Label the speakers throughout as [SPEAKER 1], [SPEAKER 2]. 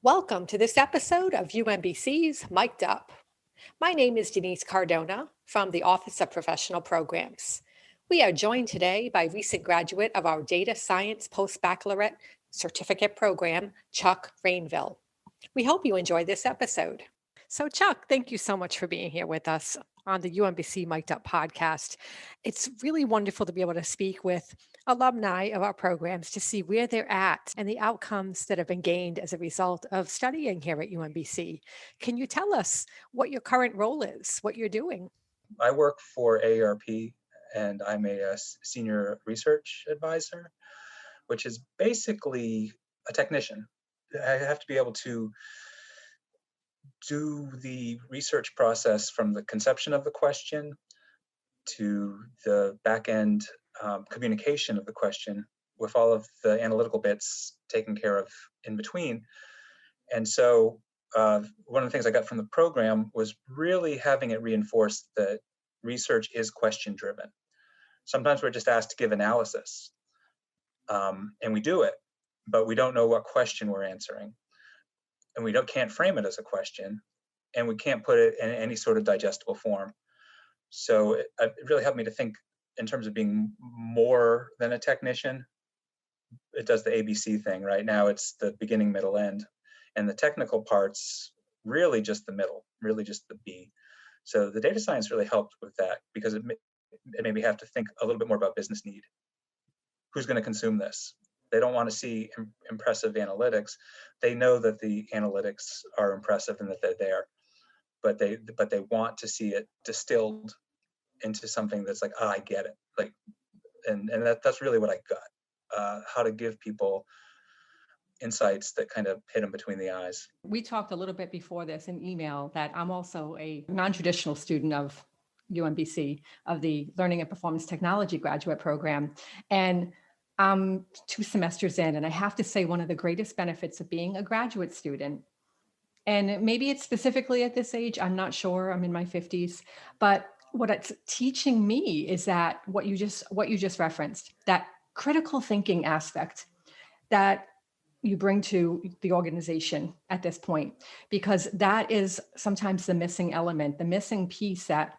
[SPEAKER 1] Welcome to this episode of UMBC's Mic'd Up. My name is Denise Cardona from the Office of Professional Programs. We are joined today by recent graduate of our Data Science Post-Baccalaureate Certificate Program, Chuck Rainville. We hope you enjoy this episode. So, Chuck, thank you so much for being here with us on the UMBC Mic'd Up podcast. It's really wonderful to be able to speak with alumni of our programs to see where they're at and the outcomes that have been gained as a result of studying here at UMBC. Can you tell us what your current role is, what you're doing?
[SPEAKER 2] I work for AARP and I'm a senior research advisor, which is basically a technician. I have to be able to do the research process from the conception of the question to the back end communication of the question with all of the analytical bits taken care of in between. And so one of the things I got from the program was really having it reinforced that research is question driven. Sometimes we're just asked to give analysis, and we do it, but we don't know what question we're answering, and we can't frame it as a question, and we can't put it in any sort of digestible form. So it really helped me to think in terms of being more than a technician. It does the ABC thing. Right now it's the beginning, middle, end, and the technical parts really just the middle, really just the B. So the data science really helped with that because it made me have to think a little bit more about business need. Who's going to consume this? They don't want to see impressive analytics. They know that the analytics are impressive and that they're there, but they want to see it distilled into something that's like, I get it. Like, and that's really what I got. How to give people insights that kind of hit them between the eyes.
[SPEAKER 3] We talked a little bit before this in email that I'm also a non-traditional student of UMBC, of the Learning and Performance Technology graduate program. And I'm 2 semesters in, and I have to say one of the greatest benefits of being a graduate student, and maybe it's specifically at this age, I'm not sure, I'm in my 50s, but what it's teaching me is that what you just referenced, that critical thinking aspect that you bring to the organization at this point, because that is sometimes the missing element, the missing piece that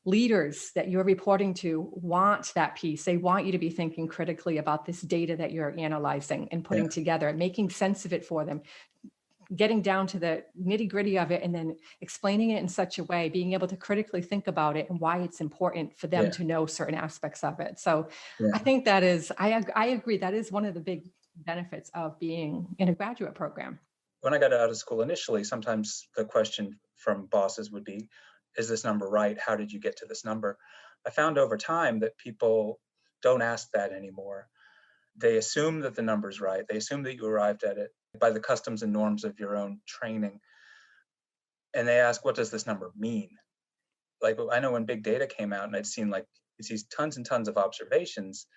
[SPEAKER 3] leaders that you're reporting to want that piece. They want you to be thinking critically about this data that you're analyzing and putting together, making sense of it for them, getting down to the nitty gritty of it, and then explaining it in such a way, being able to critically think about it and why it's important for them to know certain aspects of it. So I think that is, I agree, that is one of the big benefits of being in a graduate program.
[SPEAKER 2] When I got out of school initially, sometimes the question from bosses would be, is this number right? How did you get to this number? I found over time that people don't ask that anymore. They assume that the number's right. They assume that you arrived at it by the customs and norms of your own training. And they ask, what does this number mean? Like, I know when big data came out and I'd seen like these tons and tons of observations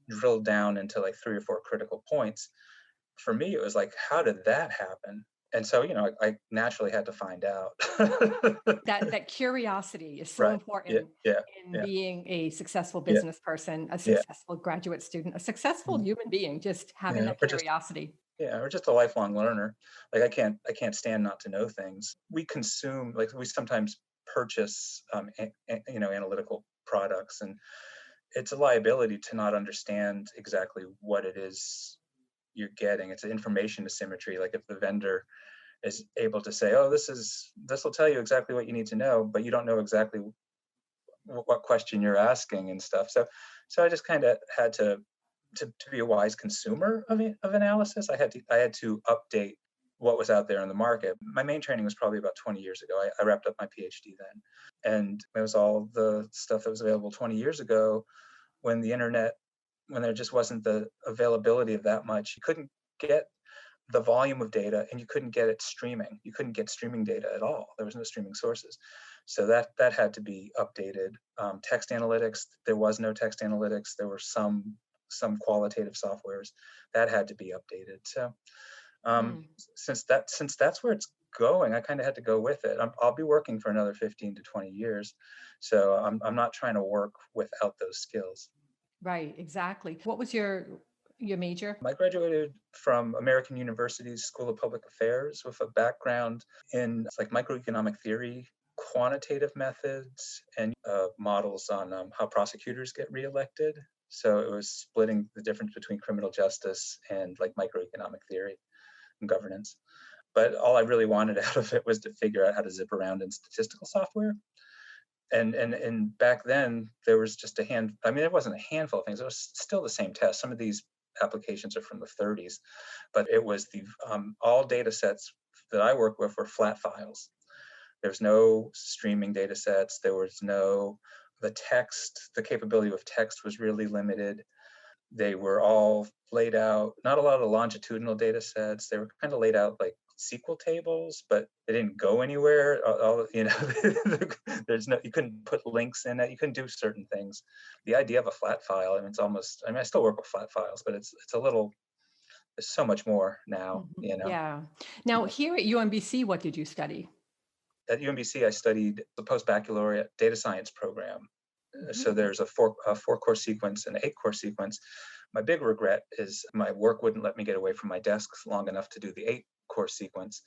[SPEAKER 2] drilled down into like 3 or 4 critical points. For me, it was like, how did that happen? And so, I naturally had to find out.
[SPEAKER 3] That curiosity is so
[SPEAKER 2] Right. Yeah.
[SPEAKER 3] important
[SPEAKER 2] Yeah.
[SPEAKER 3] in
[SPEAKER 2] Yeah.
[SPEAKER 3] being a successful
[SPEAKER 2] Yeah.
[SPEAKER 3] business person, a
[SPEAKER 2] Yeah.
[SPEAKER 3] successful graduate student, a successful
[SPEAKER 2] Mhm.
[SPEAKER 3] human being, just having
[SPEAKER 2] Yeah.
[SPEAKER 3] that curiosity.
[SPEAKER 2] Or just a lifelong learner. Like I can't stand not to know things. We consume, like we sometimes purchase, analytical products, and it's a liability to not understand exactly what it is you're getting. It's an information asymmetry. Like if the vendor is able to say, "Oh, this will tell you exactly what you need to know," but you don't know exactly what question you're asking and stuff. So I just kind of had to be a wise consumer of analysis. I had to update what was out there in the market. My main training was probably about 20 years ago. I wrapped up my PhD then, and it was all the stuff that was available 20 years ago when the internet, when there just wasn't the availability of that much. You couldn't get the volume of data, and you couldn't get it streaming. You couldn't get streaming data at all. There was no streaming sources. So that had to be updated. Text analytics, there was no text analytics. There were some qualitative softwares that had to be updated. So since that's where it's going, I kind of had to go with it. I'll be working for another 15 to 20 years. So I'm not trying to work without those skills.
[SPEAKER 3] Right, exactly. What was your your major?
[SPEAKER 2] I graduated from American University's School of Public Affairs with a background in like microeconomic theory, quantitative methods, and models on how prosecutors get reelected. So it was splitting the difference between criminal justice and like microeconomic theory and governance. But all I really wanted out of it was to figure out how to zip around in statistical software. And back then there was just it wasn't a handful of things. It was still the same test. Some of these applications are from the 30s, but it was all data sets that I work with were flat files. There's no streaming data sets. There was the capability of text was really limited. They were all laid out, not a lot of longitudinal data sets. They were kind of laid out like SQL tables, but they didn't go anywhere. You couldn't put links in it. You couldn't do certain things. The idea of a flat file, I still work with flat files, but there's so much more now,
[SPEAKER 3] Yeah. Now, here at UMBC, what did you study?
[SPEAKER 2] At UMBC, I studied the post-baccalaureate data science program. So there's a four-course sequence and an 8-course sequence. My big regret is my work wouldn't let me get away from my desk long enough to do the 8-course sequence.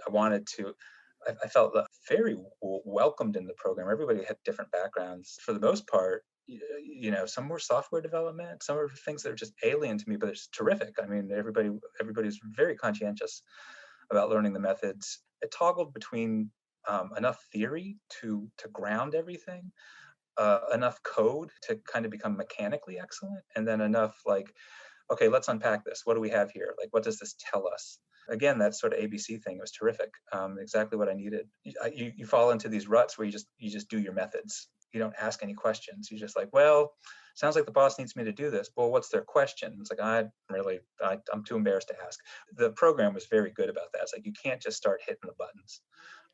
[SPEAKER 2] I felt very welcomed in the program. Everybody had different backgrounds. For the most part, some were software development, some were things that are just alien to me, but it's terrific. I mean, everybody's very conscientious about learning the methods. It toggled between enough theory to ground everything, enough code to kind of become mechanically excellent, and then enough like, okay, let's unpack this. What do we have here? Like, what does this tell us? Again, that sort of ABC thing was terrific. Exactly what I needed. You fall into these ruts where you just do your methods. You don't ask any questions. You're just like, well, sounds like the boss needs me to do this. Well, what's their question? It's like, I'm too embarrassed to ask. The program was very good about that. It's like, you can't just start hitting the buttons.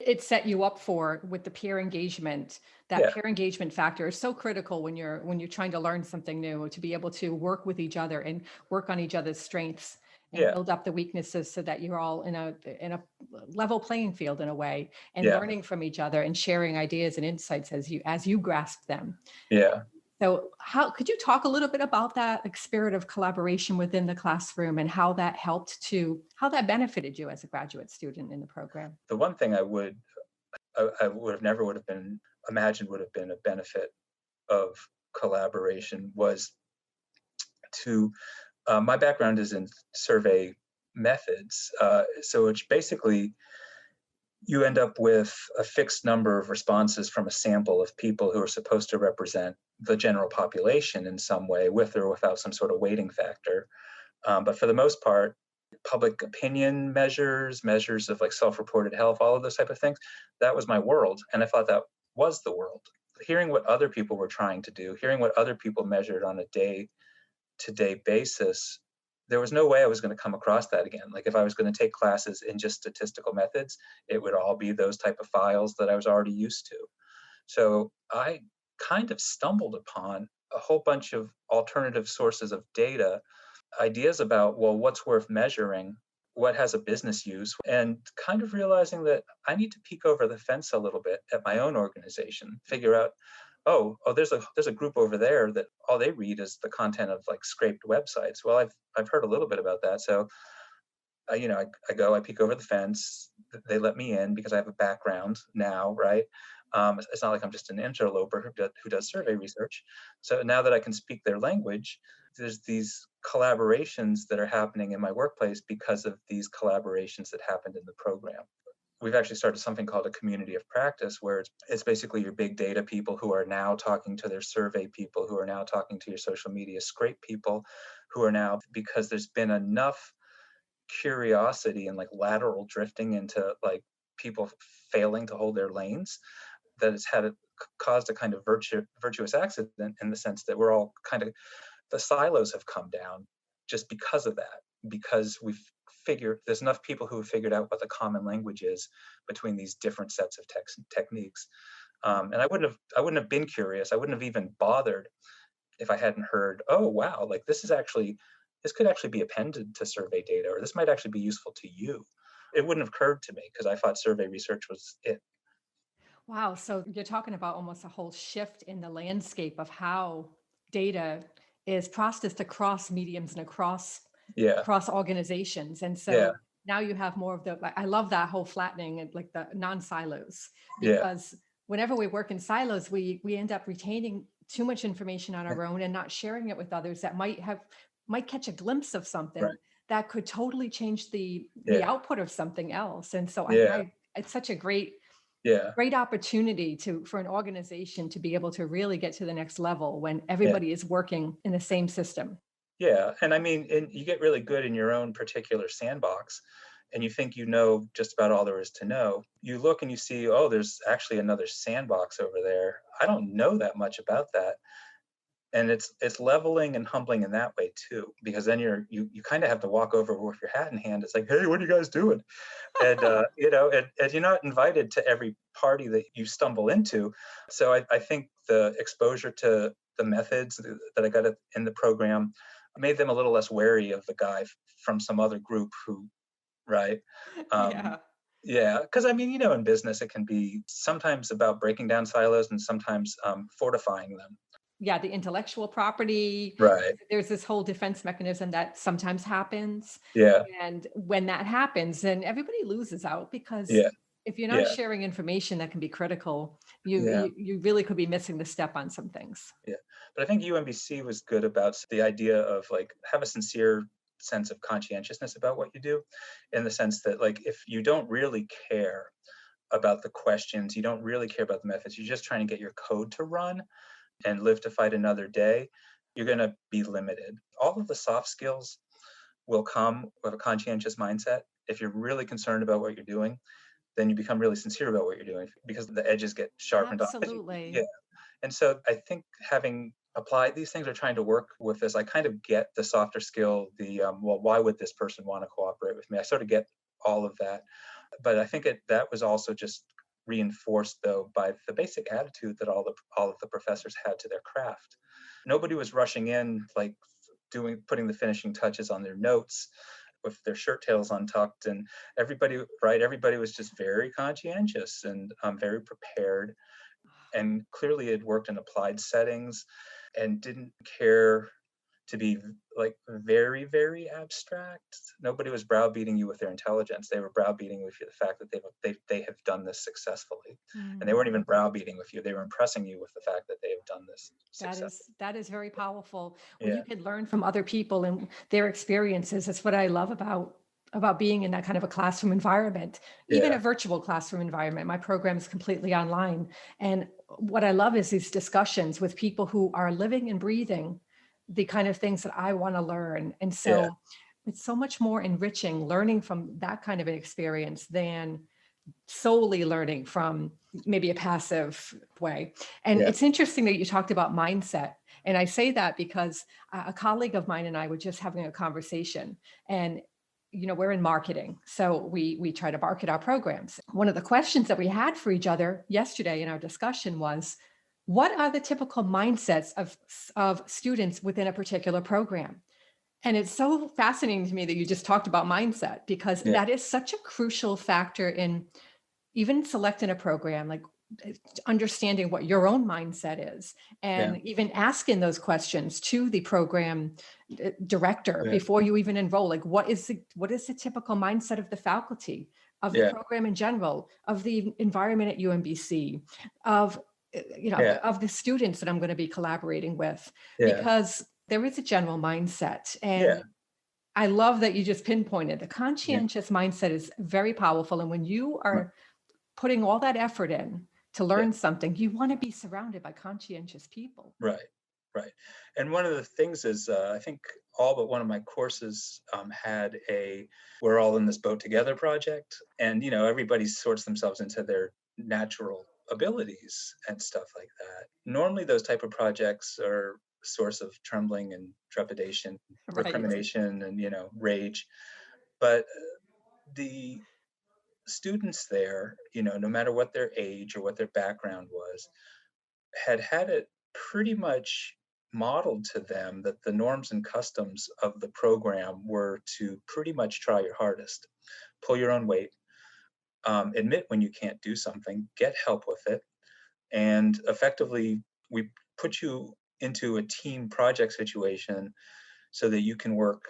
[SPEAKER 3] It set you up with the peer engagement. That peer engagement factor is so critical when you're trying to learn something new, to be able to work with each other and work on each other's strengths and build up the weaknesses so that you're all in a level playing field in a way, and learning from each other and sharing ideas and insights as you grasp them.
[SPEAKER 2] Yeah.
[SPEAKER 3] So how could you talk a little bit about that spirit of collaboration within the classroom and how that benefited you as a graduate student in the program?
[SPEAKER 2] The one thing I would have never would have been imagined would have been a benefit of collaboration was my background is in survey methods. So it's basically, you end up with a fixed number of responses from a sample of people who are supposed to represent the general population in some way, with or without some sort of weighting factor. But for the most part, public opinion measures of like self-reported health, all of those type of things, that was my world. And I thought that was the world. Hearing what other people were trying to do, hearing what other people measured on a day-to-day basis, there was no way I was going to come across that again. Like, if I was going to take classes in just statistical methods, it would all be those type of files that I was already used to. So I kind of stumbled upon a whole bunch of alternative sources of data, ideas about, well, what's worth measuring, what has a business use, and kind of realizing that I need to peek over the fence a little bit at my own organization, figure out, oh, there's a group over there that all they read is the content of like scraped websites. Well, I've heard a little bit about that, so I peek over the fence. They let me in because I have a background now, right? It's not like I'm just an interloper who does survey research. So now that I can speak their language, there's these collaborations that are happening in my workplace because of these collaborations that happened in the program. We've actually started something called a community of practice, where it's basically your big data people who are now talking to their survey people, who are now talking to your social media scrape people, who are now, because there's been enough curiosity and like lateral drifting into like people failing to hold their lanes, that it's caused a kind of virtuous accident, in the sense that we're all kind of, the silos have come down just because of that, because there's enough people who have figured out what the common language is between these different sets of techniques. And I wouldn't have been curious. I wouldn't have even bothered if I hadn't heard, oh wow, like this could actually be appended to survey data, or this might actually be useful to you. It wouldn't have occurred to me because I thought survey research was it.
[SPEAKER 3] Wow. So you're talking about almost a whole shift in the landscape of how data is processed across mediums and across
[SPEAKER 2] Yeah.
[SPEAKER 3] organizations. And
[SPEAKER 2] Yeah.
[SPEAKER 3] so now you have more of the, like, I love that whole flattening and like the non-silos,
[SPEAKER 2] Yeah.
[SPEAKER 3] because whenever we work in silos, we end up retaining too much information on our own and not sharing it with others that might catch a glimpse of something
[SPEAKER 2] Right.
[SPEAKER 3] that could totally change the
[SPEAKER 2] Yeah.
[SPEAKER 3] output of something else. And so
[SPEAKER 2] Yeah.
[SPEAKER 3] it's such a great
[SPEAKER 2] Yeah.
[SPEAKER 3] opportunity for an organization to be able to really get to the next level when
[SPEAKER 2] Yeah.
[SPEAKER 3] everybody is working in the same system.
[SPEAKER 2] Yeah. And I mean, you get really good in your own particular sandbox, and you think you know just about all there is to know. You look and you see, oh, there's actually another sandbox over there. I don't know that much about that. And it's leveling and humbling in that way too, because then you kind of have to walk over with your hat in hand. It's like, hey, what are you guys doing? And and you're not invited to every party that you stumble into. So I think the exposure to the methods that I got in the program made them a little less wary of the guy from some other group who, right? Um,
[SPEAKER 3] Yeah.
[SPEAKER 2] yeah, because I mean, in business, it can be sometimes about breaking down silos and sometimes fortifying them.
[SPEAKER 3] Yeah, the intellectual property.
[SPEAKER 2] Right.
[SPEAKER 3] There's this whole defense mechanism that sometimes happens.
[SPEAKER 2] Yeah.
[SPEAKER 3] And when that happens, then everybody loses out, because
[SPEAKER 2] Yeah.
[SPEAKER 3] if you're not
[SPEAKER 2] Yeah.
[SPEAKER 3] sharing information that can be critical, you
[SPEAKER 2] Yeah.
[SPEAKER 3] you really could be missing the step on some things.
[SPEAKER 2] Yeah. But I think UMBC was good about the idea of like have a sincere sense of conscientiousness about what you do, in the sense that like if you don't really care about the questions, you don't really care about the methods, you're just trying to get your code to run and live to fight another day, you're going to be limited. All of the soft skills will come with a conscientious mindset. If you're really concerned about what you're doing, then you become really sincere about what you're doing because the edges get sharpened off. Yeah.
[SPEAKER 3] Absolutely.
[SPEAKER 2] And so I think having applied these things or trying to work with this, I kind of get the softer skill, well, why would this person want to cooperate with me? I sort of get all of that. But I think that was also just reinforced though by the basic attitude that all of the professors had to their craft. Nobody was rushing in like putting the finishing touches on their notes with their shirt tails untucked, and everybody was just very conscientious and very prepared, and clearly had worked in applied settings and didn't care to be like very, very abstract. Nobody was browbeating you with their intelligence. They were browbeating with you the fact that they have done this successfully. And they
[SPEAKER 3] Mm.
[SPEAKER 2] weren't even browbeating with you. They were impressing you with the fact that they have done this
[SPEAKER 3] That
[SPEAKER 2] successfully.
[SPEAKER 3] is that is very powerful when
[SPEAKER 2] Yeah.
[SPEAKER 3] you can learn from other people and their experiences. That's what I love about being in that kind of a classroom environment, even
[SPEAKER 2] Yeah.
[SPEAKER 3] a virtual classroom environment. My program is completely online. And what I love is these discussions with people who are living and breathing the kind of things that I want to learn. And
[SPEAKER 2] Yeah.
[SPEAKER 3] so it's so much more enriching learning from that kind of an experience than solely learning from maybe a passive way. And
[SPEAKER 2] Yeah.
[SPEAKER 3] it's interesting that you talked about mindset. And I say that because a colleague of mine and I were just having a conversation, and we're in marketing, so we try to market our programs. One of the questions that we had for each other yesterday in our discussion was, what are the typical mindsets of students within a particular program? And it's so fascinating to me that you just talked about mindset, because
[SPEAKER 2] Yeah.
[SPEAKER 3] that is such a crucial factor in even selecting a program, like understanding what your own mindset is,
[SPEAKER 2] Yeah.
[SPEAKER 3] and even asking those questions to the program director
[SPEAKER 2] Yeah.
[SPEAKER 3] before you even enroll. Like, what is the typical mindset of the faculty, of the
[SPEAKER 2] Yeah.
[SPEAKER 3] program in general, of the environment at UMBC, of
[SPEAKER 2] Yeah.
[SPEAKER 3] of the students that I'm going to be collaborating with,
[SPEAKER 2] Yeah.
[SPEAKER 3] because there is a general mindset.
[SPEAKER 2] Yeah.
[SPEAKER 3] And I love that you just pinpointed the
[SPEAKER 2] Yeah.
[SPEAKER 3] conscientious mindset is very powerful. And when you
[SPEAKER 2] Right.
[SPEAKER 3] are putting all that effort in to
[SPEAKER 2] Yeah.
[SPEAKER 3] learn something, you want to be surrounded by conscientious people.
[SPEAKER 2] Right, right. And one of the things is, I think all but one of my courses had a "we're all in this boat together" project, and everybody sorts themselves into their natural abilities and stuff like that. Normally, those type of projects are a source of trembling and trepidation,
[SPEAKER 3] Right.
[SPEAKER 2] recrimination, and rage. But the students there, no matter what their age or what their background was, had it pretty much modeled to them that the norms and customs of the program were to pretty much try your hardest, pull your own weight, admit when you can't do something, get help with it, and effectively we put you into a team project situation so that you can work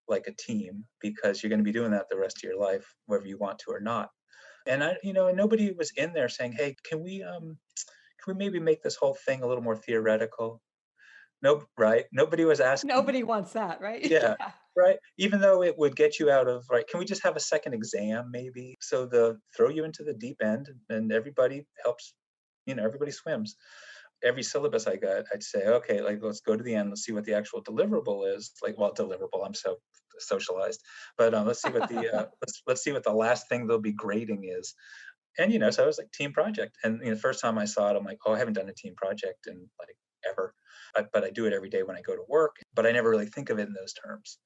[SPEAKER 2] like a team, because you're going to be doing that the rest of your life, whether you want to or not. And and nobody was in there saying, "Hey, can we maybe make this whole thing a little more theoretical?" Nope, right? Nobody was asking.
[SPEAKER 3] Nobody wants that, right?
[SPEAKER 2] Yeah,
[SPEAKER 3] Yeah.
[SPEAKER 2] right. Even though it would get you out of, right, can we just have a second exam maybe? So throw you into the deep end and everybody helps, everybody swims. Every syllabus I got, I'd say, okay, like let's go to the end, let's see what the actual deliverable is. Like, well, deliverable, I'm so socialized. But let's see what the let's see what the last thing they'll be grading is. And so I was like team project. And the first time I saw it, I'm like, oh, I haven't done a team project in like ever. But I do it every day when I go to work. But I never really think of it in those terms.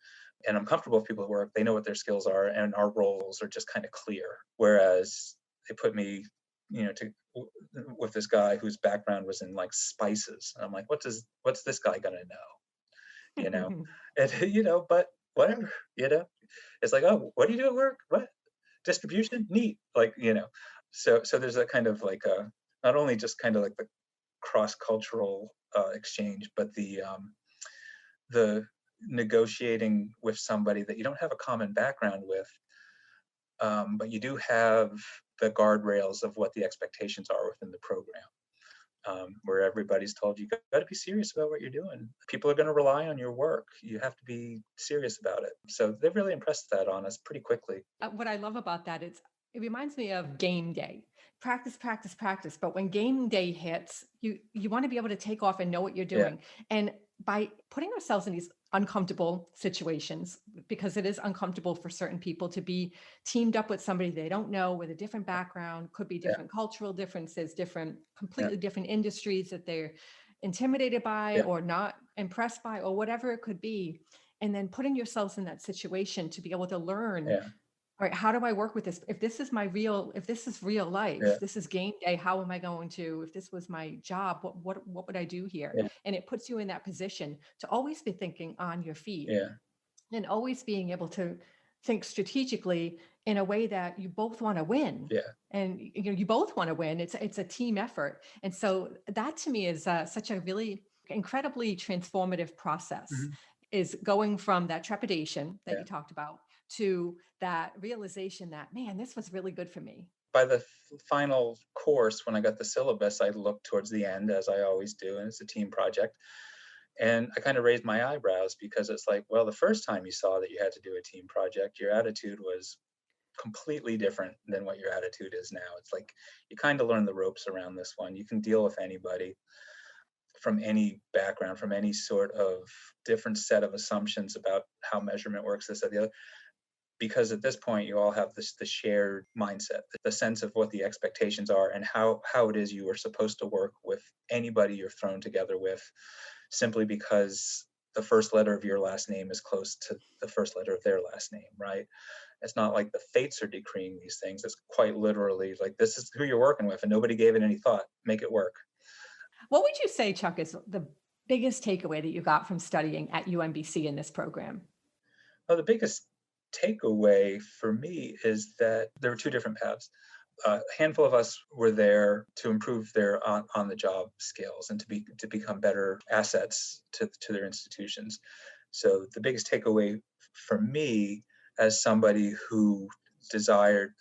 [SPEAKER 2] And I'm comfortable with people at work. They know what their skills are, and our roles are just kind of clear. Whereas they put me, with this guy whose background was in like spices. And I'm like, what's this guy gonna know? You know, and but whatever. It's like, oh, what do you do at work? What? Distribution? Neat. Like, so there's that kind of like not only just kind of like the cross-cultural exchange, but the negotiating with somebody that you don't have a common background with, but you do have the guardrails of what the expectations are within the program, where everybody's told you got to be serious about what you're doing. People are going to rely on your work. You have to be serious about it. So they really impressed that on us pretty quickly.
[SPEAKER 3] What I love about that is it reminds me of game day. Practice, practice, practice. But when game day hits, you want to be able to take off and know what you're
[SPEAKER 2] Yeah,
[SPEAKER 3] doing. And by putting ourselves in these uncomfortable situations, because it is uncomfortable for certain people to be teamed up with somebody they don't know with a different background, could be
[SPEAKER 2] yeah,
[SPEAKER 3] different cultural differences,
[SPEAKER 2] yeah,
[SPEAKER 3] completely different industries that they're intimidated by
[SPEAKER 2] yeah,
[SPEAKER 3] or not impressed by, or whatever it could be. And then putting yourselves in that situation to be able to learn,
[SPEAKER 2] yeah,
[SPEAKER 3] all right, how do I work with this? If this is if this is real
[SPEAKER 2] yeah,
[SPEAKER 3] life, this is game day, how am I going to, if this was my job, what would I do here?
[SPEAKER 2] yeah,
[SPEAKER 3] And it puts you in that position to always be thinking on your feet
[SPEAKER 2] yeah,
[SPEAKER 3] and always being able to think strategically in a way that you both want to win.
[SPEAKER 2] yeah.
[SPEAKER 3] And you both want to win. It's a team effort. And so that to me is such a really incredibly transformative process,
[SPEAKER 2] Mhm.
[SPEAKER 3] is going from that trepidation that
[SPEAKER 2] Yeah.
[SPEAKER 3] you talked about to that realization that, man, this was really good for me.
[SPEAKER 2] By the final course, when I got the syllabus, I looked towards the end, as I always do, and it's a team project. And I kind of raised my eyebrows, because it's like, well, the first time you saw that you had to do a team project, your attitude was completely different than what your attitude is now. It's like you kind of learn the ropes around this one. You can deal with anybody from any background, from any sort of different set of assumptions about how measurement works, this or the other, because at this point you all have the shared mindset, the sense of what the expectations are, and how it is you are supposed to work with anybody you're thrown together with, simply because the first letter of your last name is close to the first letter of their last name, right? It's not like the fates are decreeing these things. It's quite literally like, this is who you're working with, and nobody gave it any thought. Make it work.
[SPEAKER 3] What would you say, Chuck, is the biggest takeaway that you got from studying at UMBC in this program?
[SPEAKER 2] Well, the biggest takeaway for me is that there were two different paths. A handful of us were there to improve their on the job skills and to become better assets to their institutions. So the biggest takeaway for me, as somebody who desired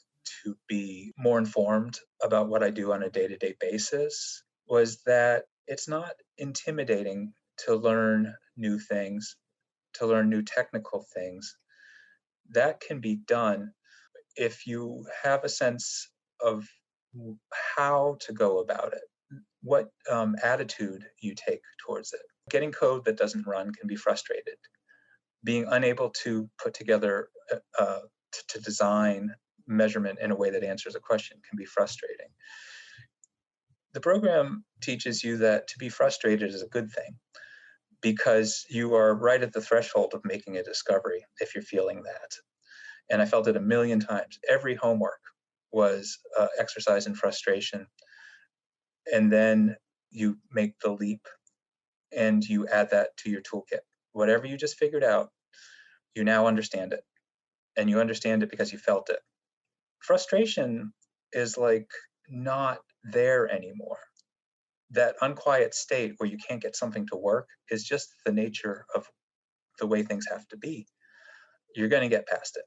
[SPEAKER 2] to be more informed about what I do on a day-to-day basis, was that it's not intimidating to learn new things, to learn new technical things. That can be done if you have a sense of how to go about it, what attitude you take towards it. Getting code that doesn't run can be frustrated. Being unable to put together, to design measurement in a way that answers a question can be frustrating. The program teaches you that to be frustrated is a good thing, because you are right at the threshold of making a discovery if you're feeling that. And I felt it a million times. Every homework was exercise in frustration. And then you make the leap and you add that to your toolkit. Whatever you just figured out, you now understand it. And you understand it because you felt it. Frustration is like not there anymore. that unquiet state where you can't get something to work is just the nature of the way things have to be. You're going to get past it.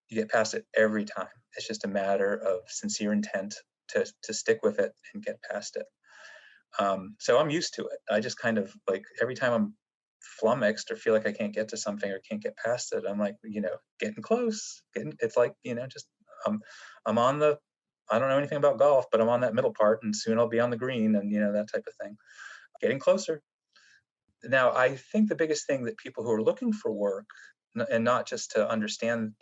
[SPEAKER 2] You get past it every time. It's just a matter of sincere intent to stick with it and get past it. So I'm used to it. I just kind of like every time I'm flummoxed or feel like I can't get to something or can't get past it, I'm like, getting close. It's like, just I'm on the, I don't know anything about golf, but I'm on that middle part and soon I'll be on the green and, that type of thing. Getting closer. Now, I think the biggest thing that people who are looking for work and not just to understand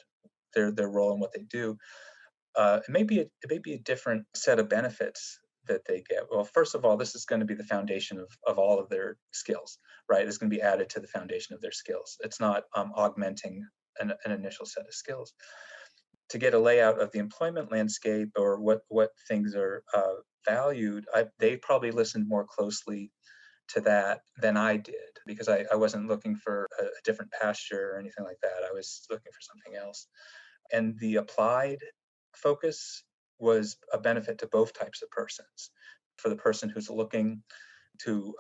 [SPEAKER 2] their role and what they do, it may be a different set of benefits that they get. Well, first of all, this is going to be the foundation of all of their skills, right? It's going to be added to the foundation of their skills. It's not augmenting an initial set of skills. To get a layout of the employment landscape or what things are valued, they probably listened more closely to that than I did, because I wasn't looking for a different pasture or anything like that. I was looking for something else. And the applied focus was a benefit to both types of persons. For the person who's looking to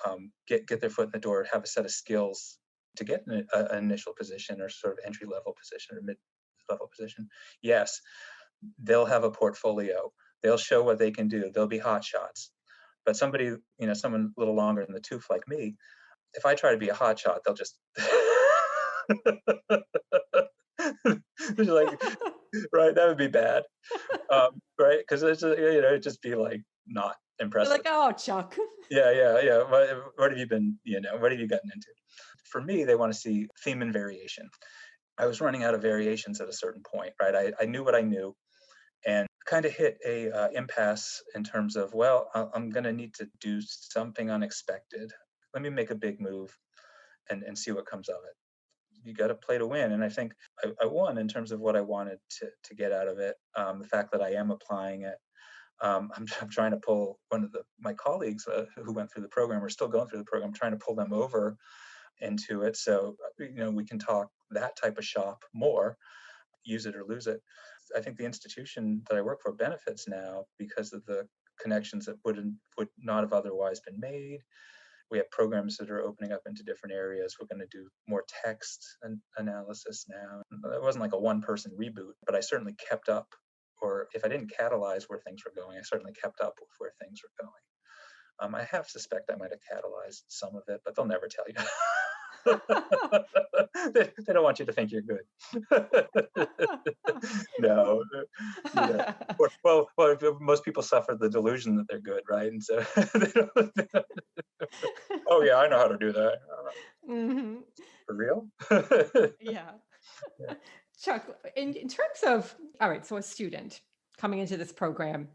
[SPEAKER 2] get their foot in the door, have a set of skills to get an initial position or sort of entry-level position or mid-level position, yes, they'll have a portfolio. They'll show what they can do. They'll be hot shots. But somebody, someone a little longer in the tooth like me, if I try to be a hot shot, they'll just like, right, that would be bad, right? Because it'd just be like not impressive.
[SPEAKER 3] You're like, oh, Chuck.
[SPEAKER 2] Yeah. What have you been, what have you gotten into? For me, they want to see theme and variation. I was running out of variations at a certain point, right? I knew what I knew and kind of hit a impasse in terms of, well, I'm going to need to do something unexpected. Let me make a big move and see what comes of it. You got to play to win. And I think I won in terms of what I wanted to get out of it. The fact that I am applying it. I'm trying to pull one of my colleagues who went through the program or still going through the program, trying to pull them over into it. So, we can talk that type of shop more, use it or lose it. I think the institution that I work for benefits now because of the connections that would not have otherwise been made. We have programs that are opening up into different areas. We're going to do more text and analysis now. It wasn't like a one-person reboot, but I certainly kept up, or if I didn't catalyze where things were going, I certainly kept up with where things were going. I have suspect I might have catalyzed some of it, but they'll never tell you. They don't want you to think you're good. No. Well, most people suffer the delusion that they're good, right? And so, oh yeah, I know how to do that.
[SPEAKER 3] Mm-hmm.
[SPEAKER 2] For real?
[SPEAKER 3] Yeah.
[SPEAKER 2] Yeah.
[SPEAKER 3] Chuck, in terms of, all right, so a student coming into this program,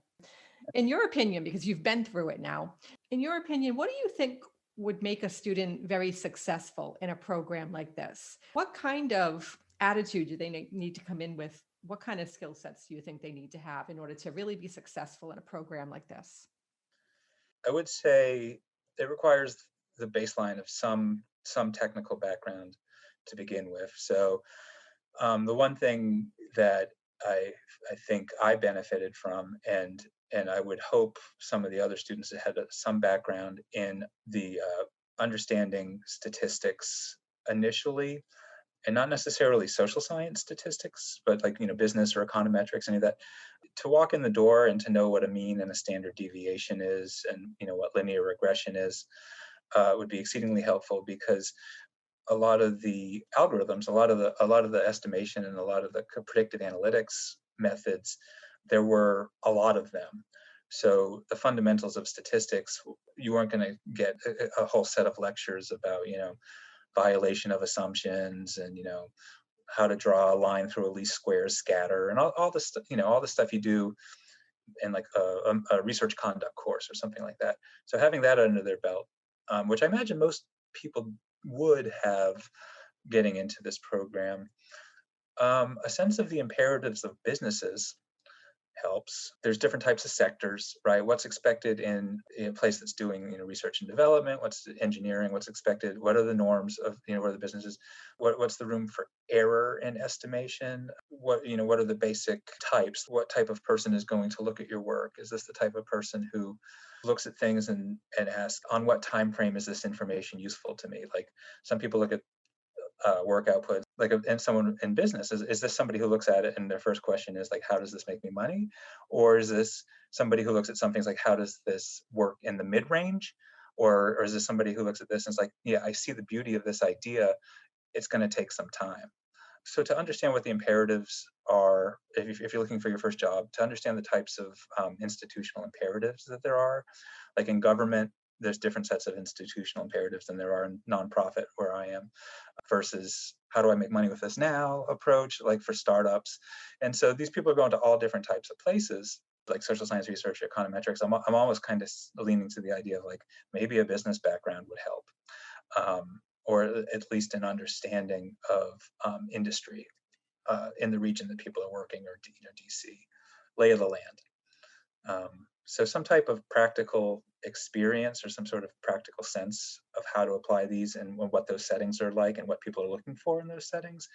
[SPEAKER 3] in your opinion, because you've been through it now, in your opinion, what do you think would make a student very successful in a program like this? What kind of attitude do they need to come in with? What kind of skill sets do you think they need to have in order to really be successful in a program like this?
[SPEAKER 2] I would say it requires the baseline of some technical background to begin with. So the one thing that I think I benefited from, and I would hope some of the other students that had some background in the understanding statistics initially, and not necessarily social science statistics, but like, business or econometrics, any of that, to walk in the door and to know what a mean and a standard deviation is and, what linear regression is, would be exceedingly helpful, because a lot of the algorithms, a lot of the estimation and a lot of the predictive analytics methods, there were a lot of them. So the fundamentals of statistics, you weren't going to get a whole set of lectures about, violation of assumptions and, how to draw a line through a least squares scatter and all the stuff, all the stuff you do in like a research conduct course or something like that. So having that under their belt, which I imagine most people would have getting into this program, a sense of the imperatives of businesses helps. There's different types of sectors, right? What's expected in a place that's doing, research and development? What's engineering? What's expected? What are the norms of, where the businesses? What's the room for error in estimation? What are the basic types? What type of person is going to look at your work? Is this the type of person who looks at things and asks, on what time frame is this information useful to me? Like, some people look at work output, like, and someone in business, is this somebody who looks at it and their first question is like, how does this make me money? Or is this somebody who looks at some things like, how does this work in the mid-range? Or is this somebody who looks at this and is like, yeah, I see the beauty of this idea, it's going to take some time. So to understand what the imperatives are, if you're looking for your first job, to understand the types of institutional imperatives that there are, like in government, there's different sets of institutional imperatives than there are in nonprofit where I am, versus how do I make money with this now approach, like for startups. And so these people are going to all different types of places, like social science research, econometrics. I'm always kind of leaning to the idea of like, maybe a business background would help. Or at least an understanding of industry in the region that people are working, or DC, lay of the land. So some type of practical experience or some sort of practical sense of how to apply these and what those settings are like and what people are looking for in those settings.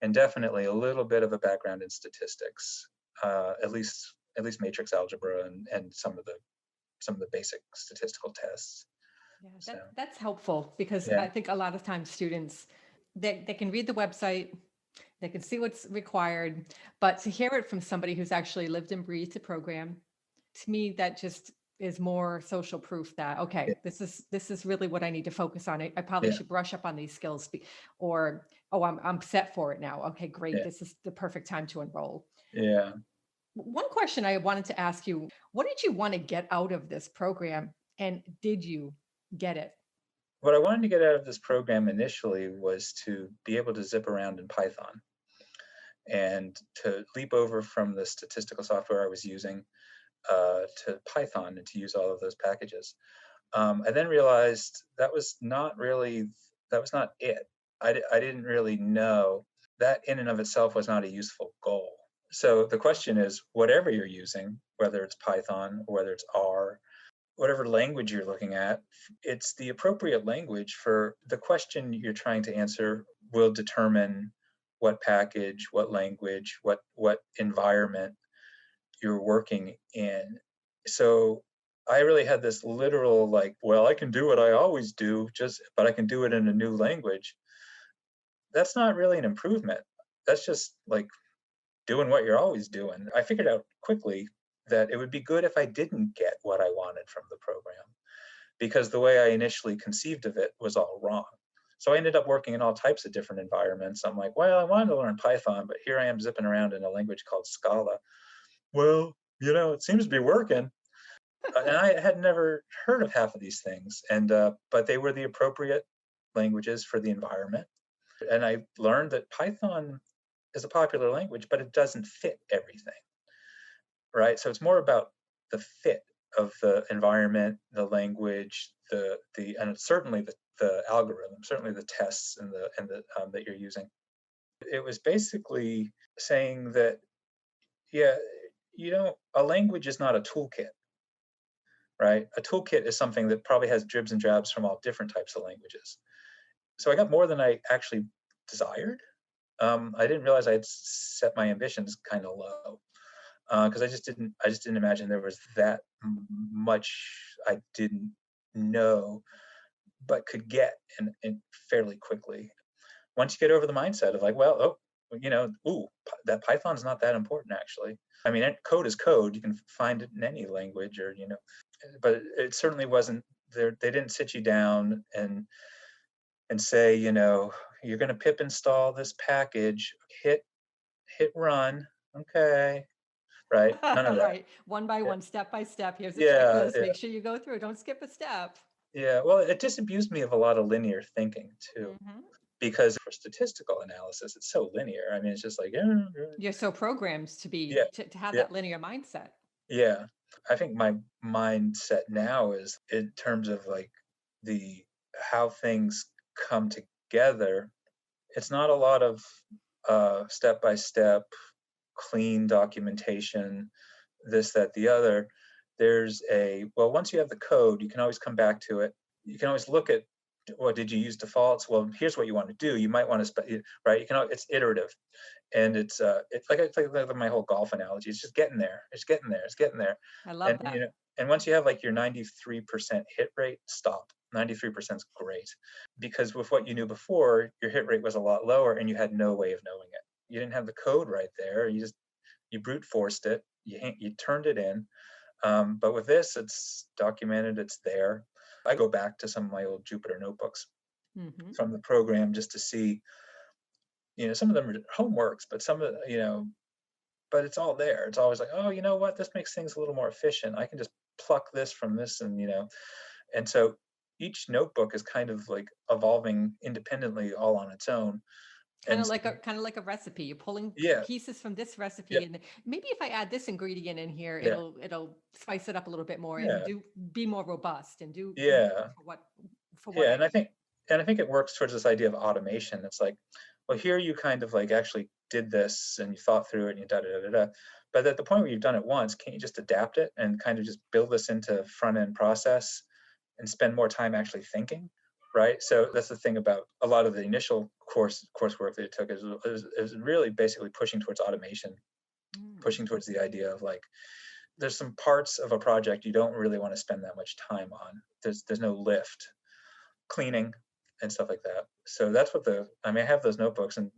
[SPEAKER 2] And definitely a little bit of a background in statistics, at least matrix algebra and some of the basic statistical tests.
[SPEAKER 3] Yeah, that's helpful, because
[SPEAKER 2] Yeah.
[SPEAKER 3] I think a lot of times students, they can read the website, they can see what's required, but to hear it from somebody who's actually lived and breathed the program, to me, that just is more social proof that,
[SPEAKER 2] Yeah.
[SPEAKER 3] okay, this is really what I need to focus on. I probably
[SPEAKER 2] Yeah.
[SPEAKER 3] should brush up on these skills, or, oh, I'm set for it now. Okay, great.
[SPEAKER 2] Yeah.
[SPEAKER 3] This is the perfect time to enroll.
[SPEAKER 2] Yeah.
[SPEAKER 3] One question I wanted to ask you, what did you want to get out of this program, and did you get it?
[SPEAKER 2] What I wanted to get out of this program initially was to be able to zip around in Python and to leap over from the statistical software I was using to Python and to use all of those packages. I then realized that was not it. I didn't really know that in and of itself was not a useful goal. So the question is, whatever you're using, whether it's Python or whether it's R, whatever language you're looking at, it's the appropriate language for the question you're trying to answer will determine what package, what language, what environment you're working in. So I really had this literal like, well, I can do what I always do, but I can do it in a new language. That's not really an improvement. That's just like doing what you're always doing. I figured out quickly that it would be good if I didn't get what I wanted from the program, because the way I initially conceived of it was all wrong. So I ended up working in all types of different environments. I'm like, well, I wanted to learn Python, but here I am zipping around in a language called Scala. Well, it seems to be working. And I had never heard of half of these things, but they were the appropriate languages for the environment. And I learned that Python is a popular language, but it doesn't fit everything, right? So it's more about the fit of the environment, the language, and certainly the algorithm, certainly the tests and the that you're using. It was basically saying that, yeah, a language is not a toolkit, right? A toolkit is something that probably has dribs and drabs from all different types of languages. So I got more than I actually desired. I didn't realize I had set my ambitions kind of low, because I just didn't imagine there was that much I didn't know but could get in fairly quickly. Once you get over the mindset of like, well, that Python's not that important actually. I mean, code is code. You can find it in any language, but it certainly wasn't there. They didn't sit you down and say, you're going to pip install this package, hit run, okay, right? None of that.
[SPEAKER 3] Right. One by one, step by step. Here's a
[SPEAKER 2] Yeah,
[SPEAKER 3] checklist.
[SPEAKER 2] yeah,
[SPEAKER 3] Make sure you go through. Don't skip a step.
[SPEAKER 2] yeah. Well, it disabused me of a lot of linear thinking too,
[SPEAKER 3] Mhm.
[SPEAKER 2] because for statistical analysis, it's so linear. I mean, it's just like,
[SPEAKER 3] You're so programmed to
[SPEAKER 2] yeah,
[SPEAKER 3] to have
[SPEAKER 2] yeah,
[SPEAKER 3] that linear mindset.
[SPEAKER 2] yeah. I think my mindset now is in terms of like the how things come together. It's not a lot of step by step clean documentation. this, that, the other. Well, once you have the code, you can always come back to it. You can always look at, well, did you use defaults? Well, here's what you want to do. You might want to, right? It's iterative. And it's like my whole golf analogy. It's just getting there. It's getting there. It's getting there.
[SPEAKER 3] I love that.
[SPEAKER 2] And once you have like your 93% hit rate, stop. 93% is great, because with what you knew before, your hit rate was a lot lower and you had no way of knowing it. You didn't have the code right there. You brute forced it. You turned it in. But with this, it's documented. It's there. I go back to some of my old Jupyter notebooks from the program just to see, some of them are homeworks, but some of the, but it's all there. It's always like, oh, you know what? This makes things a little more efficient. I can just pluck this from this, and so each notebook is kind of like evolving independently all on its own.
[SPEAKER 3] Kind of like a recipe. You're pulling pieces from this recipe, and maybe if I add this ingredient in here, it'll spice it up a little bit more and be more robust and do for what
[SPEAKER 2] and I think it works towards this idea of automation. It's like, well, here you kind of like actually did this and you thought through it and you da. But at the point where you've done it once, can't you just adapt it and kind of just build this into front end process and spend more time actually thinking, right? So that's the thing about a lot of the initial coursework that it took is really basically pushing towards automation, pushing towards the idea of like, there's some parts of a project you don't really want to spend that much time on. There's no lift, cleaning and stuff like that. So that's what I have those notebooks, and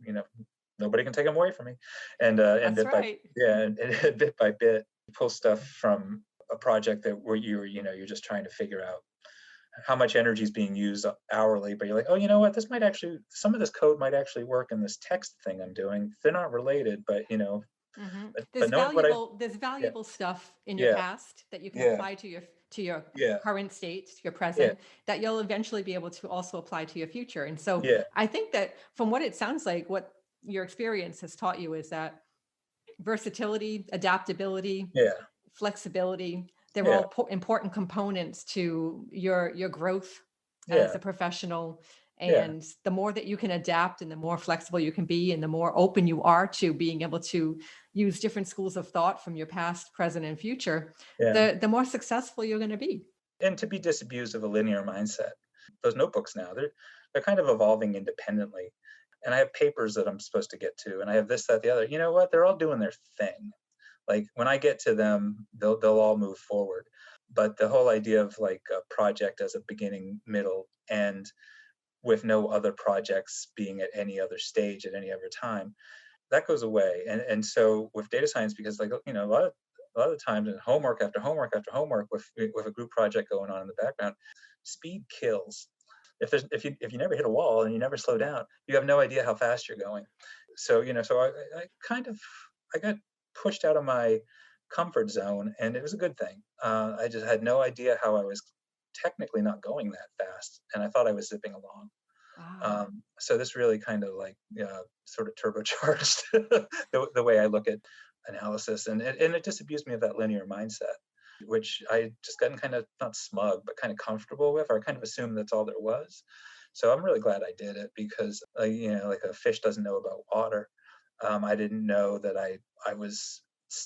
[SPEAKER 2] nobody can take them away from me. And bit by bit, pull stuff from a project where you're just trying to figure out how much energy is being used hourly, but you're like, oh, you know what? Some of this code might actually work in this text thing I'm doing. They're not related, but
[SPEAKER 3] there's valuable stuff in your past that you can apply to your current state, to your present, that you'll eventually be able to also apply to your future. And so I think that from what it sounds like, what your experience has taught you is that versatility, adaptability, flexibility, they're all important components to your growth as a professional. And the more that you can adapt and the more flexible you can be and the more open you are to being able to use different schools of thought from your past, present, and future, the more successful you're going to be.
[SPEAKER 2] And to be disabused of a linear mindset. Those notebooks now, they're kind of evolving independently. And I have papers that I'm supposed to get to, and I have this, that, the other. You know what? They're all doing their thing. Like when I get to them, they'll all move forward. But the whole idea of like a project as a beginning, middle, end, with no other projects being at any other stage at any other time, that goes away. And so with data science, because like a lot of the times in homework after homework after homework with a group project going on in the background, speed kills. If you never hit a wall and you never slow down, you have no idea how fast you're going. So I got pushed out of my comfort zone, and it was a good thing. I just had no idea how I was technically not going that fast, and I thought I was zipping along.
[SPEAKER 3] Wow.
[SPEAKER 2] So this really kind of like sort of turbocharged the way I look at analysis, and it disabused me of that linear mindset, which I just gotten kind of not smug, but kind of comfortable with, or I kind of assumed that's all there was. So I'm really glad I did it, because like a fish doesn't know about water. I didn't know that I was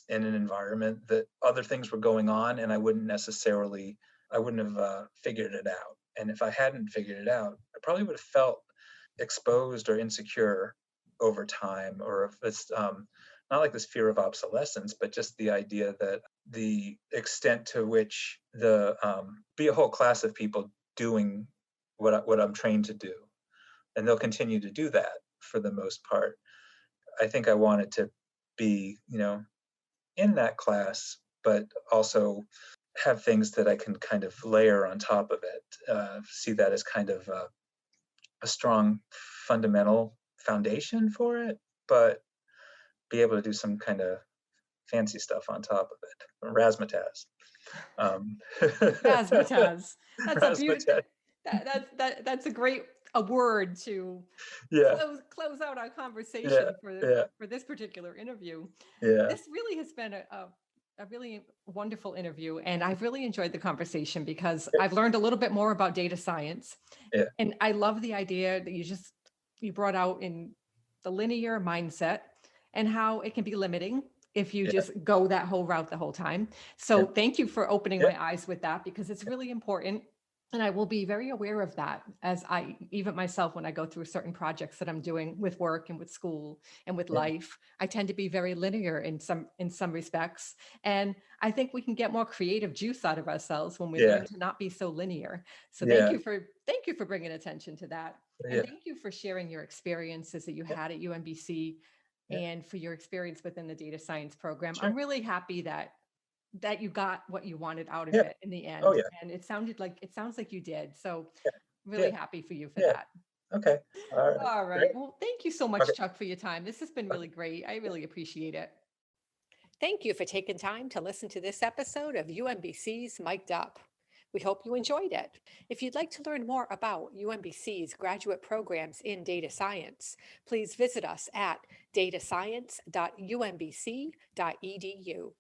[SPEAKER 2] in an environment that other things were going on, and I wouldn't have figured it out. And if I hadn't figured it out, I probably would have felt exposed or insecure over time, or if it's not like this fear of obsolescence, but just the idea that the extent to which be a whole class of people doing what I'm trained to do, and they'll continue to do that for the most part. I think I wanted to be, in that class, but also have things that I can kind of layer on top of it. See that as kind of a strong fundamental foundation for it, but be able to do some kind of fancy stuff on top of it. Razzmatazz.
[SPEAKER 3] Razzmatazz. That's
[SPEAKER 2] Razzmatazz.
[SPEAKER 3] a beautiful. That's a great word to close out our conversation for this particular interview. This really has been a really wonderful interview, and I've really enjoyed the conversation because I've learned a little bit more about data science. And I love the idea that you brought out in the linear mindset and how it can be limiting if you
[SPEAKER 2] Yeah.
[SPEAKER 3] just go that whole route the whole time. So
[SPEAKER 2] Yeah.
[SPEAKER 3] thank you for opening
[SPEAKER 2] Yeah.
[SPEAKER 3] my eyes with that, because it's really important. And I will be very aware of that as I, even myself, when I go through certain projects that I'm doing with work and with school and with
[SPEAKER 2] Yeah.
[SPEAKER 3] life, I tend to be very linear in some respects. And I think we can get more creative juice out of ourselves when we
[SPEAKER 2] Yeah.
[SPEAKER 3] learn to not be so linear. So
[SPEAKER 2] Yeah.
[SPEAKER 3] thank you for bringing attention to that. And
[SPEAKER 2] Yeah.
[SPEAKER 3] thank you for sharing your experiences that you
[SPEAKER 2] Yeah.
[SPEAKER 3] had at UMBC
[SPEAKER 2] Yeah.
[SPEAKER 3] and for your experience within the data science program.
[SPEAKER 2] Sure.
[SPEAKER 3] I'm really happy that you got what you wanted out of
[SPEAKER 2] Yeah.
[SPEAKER 3] it in the
[SPEAKER 2] Oh,
[SPEAKER 3] end.
[SPEAKER 2] yeah.
[SPEAKER 3] And it sounds like you did. So
[SPEAKER 2] Yeah.
[SPEAKER 3] really
[SPEAKER 2] Yeah.
[SPEAKER 3] happy for you for
[SPEAKER 2] Yeah.
[SPEAKER 3] that.
[SPEAKER 2] Okay. All right.
[SPEAKER 3] All
[SPEAKER 2] Great.
[SPEAKER 3] right. Well, thank you so
[SPEAKER 2] Okay.
[SPEAKER 3] much, Chuck, for your time. This has been really great. I really appreciate it.
[SPEAKER 1] Thank you for taking time to listen to this episode of UMBC's Mic'd Up. We hope you enjoyed it. If you'd like to learn more about UMBC's graduate programs in data science, please visit us at datascience.umbc.edu.